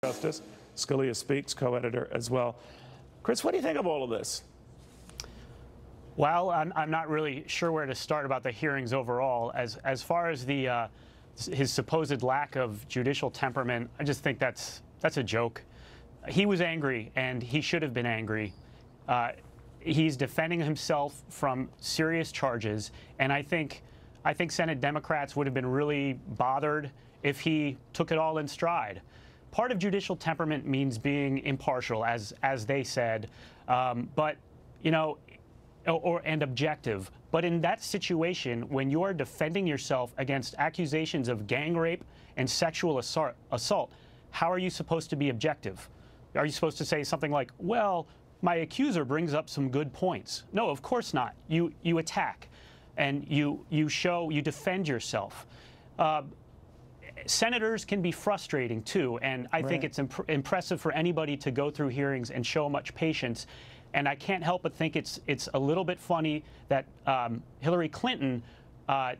Justice. Scalia speaks, co-editor as well. Chris, what do you think of all of this? Well, I'm not really sure where to start about the hearings overall. As far as his supposed lack of judicial temperament, I just think that's a joke. He was angry, and he should have been angry. He's defending himself from serious charges, and I think Senate Democrats would have been really bothered if he took it all in stride. Part of judicial temperament means being impartial, as they said, but you know, and objective. But in that situation, when you are defending yourself against accusations of gang rape and sexual assault, how are you supposed to be objective? Are you supposed to say something like, well, my accuser brings up some good points? No, of course not. You attack, and you defend yourself. Senators can be frustrating too, and I think it's impressive for anybody to go through hearings and show much patience. And I can't help but think it's a little bit funny that Hillary Clinton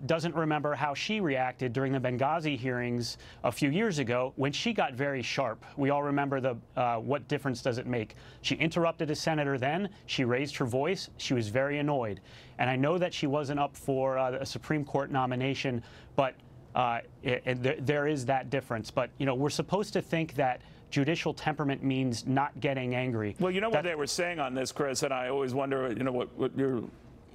doesn't remember how she reacted during the Benghazi hearings a few years ago when she got very sharp. We all remember what difference does it make. She interrupted a senator then. She raised her voice. She was very annoyed. And I know that she wasn't up for a Supreme Court nomination, but there is that difference. But, you know, we're supposed to think that judicial temperament means not getting angry. Well, you know what they were saying on this, Chris, and I always wonder, you know, what your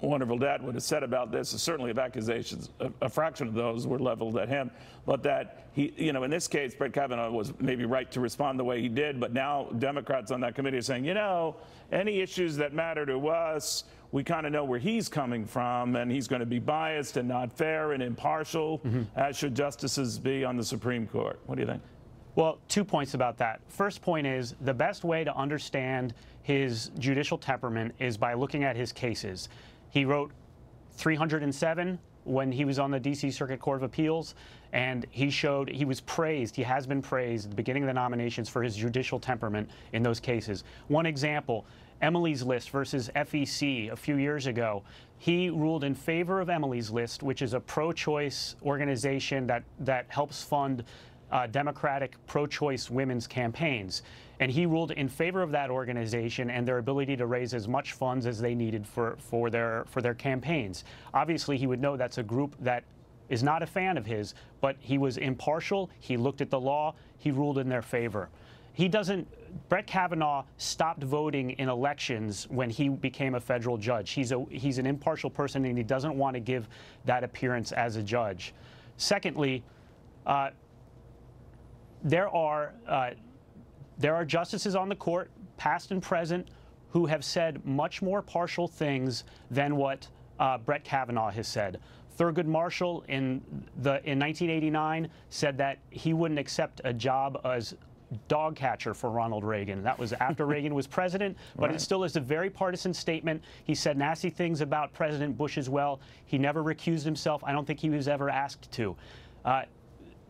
wonderful dad would have said about this. Certainly of accusations, a fraction of those were leveled at him, but that he, you know, in this case, Brett Kavanaugh was maybe right to respond the way he did, but now Democrats on that committee are saying, you know, any issues that matter to us, we kind of know where he's coming from, and he's going to be biased and not fair and impartial, as should justices be on the Supreme Court. What do you think? Well, 2 points about that. First point is the best way to understand his judicial temperament is by looking at his cases. He wrote 307 when he was on the D.C. Circuit Court of Appeals, and he was praised, he has been praised at the beginning of the nominations for his judicial temperament in those cases. One example, Emily's List versus FEC a few years ago. He ruled in favor of Emily's List, which is a pro-choice organization that helps fund Democratic pro-choice women's campaigns. And he ruled in favor of that organization and their ability to raise as much funds as they needed for their campaigns. Obviously, he would know that's a group that is not a fan of his, but he was impartial, he looked at the law, he ruled in their favor. Brett Kavanaugh stopped voting in elections when he became a federal judge. He's an impartial person, and he doesn't want to give that appearance as a judge. Secondly, there are justices on the court, past and present, who have said much more partial things than what Brett Kavanaugh has said. Thurgood Marshall in 1989 said that he wouldn't accept a job as dog catcher for Ronald Reagan. That was after Reagan was president, but it still is a very partisan statement. He said nasty things about President Bush as well. He never recused himself. I don't think he was ever asked to.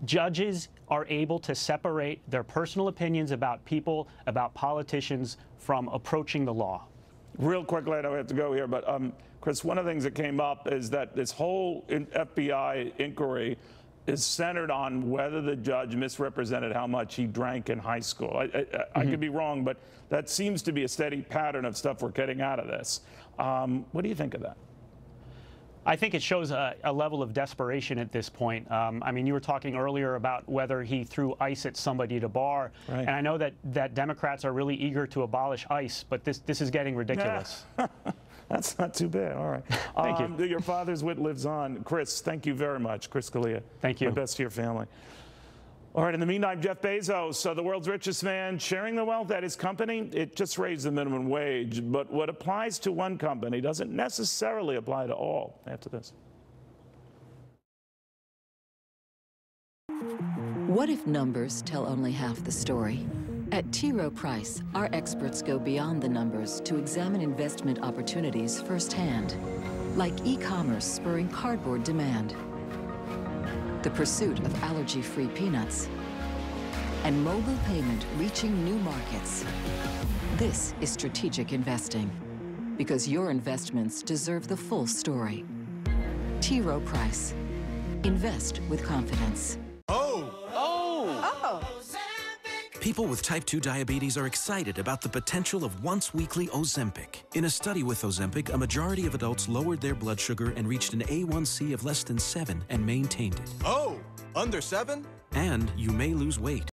Judges are able to separate their personal opinions about people, about politicians, from approaching the law. Real quickly, I know we have to go here, but Chris, one of the things that came up is that this whole FBI inquiry is centered on whether the judge misrepresented how much he drank in high school. I could be wrong, but that seems to be a steady pattern of stuff we're getting out of this. What do you think of that? I think it shows a level of desperation at this point. I mean, you were talking earlier about whether he threw ice at somebody at a bar, and I know that Democrats are really eager to abolish ICE, but this is getting ridiculous. That's not too bad. All right. Thank you. Your father's wit lives on. Chris, thank you very much. Chris Scalia. Thank you. My best to your family. All right, in the meantime, Jeff Bezos, the world's richest man, sharing the wealth at his company. It just raised the minimum wage, but what applies to one company doesn't necessarily apply to all. After this. What if numbers tell only half the story? At T. Rowe Price, our experts go beyond the numbers to examine investment opportunities firsthand, like e-commerce spurring cardboard demand, the pursuit of allergy-free peanuts, and mobile payment reaching new markets. This is strategic investing, because your investments deserve the full story. T. Rowe Price. Invest with confidence. People with type 2 diabetes are excited about the potential of once-weekly Ozempic. In a study with Ozempic, a majority of adults lowered their blood sugar and reached an A1C of less than 7 and maintained it. Oh, under 7? And you may lose weight.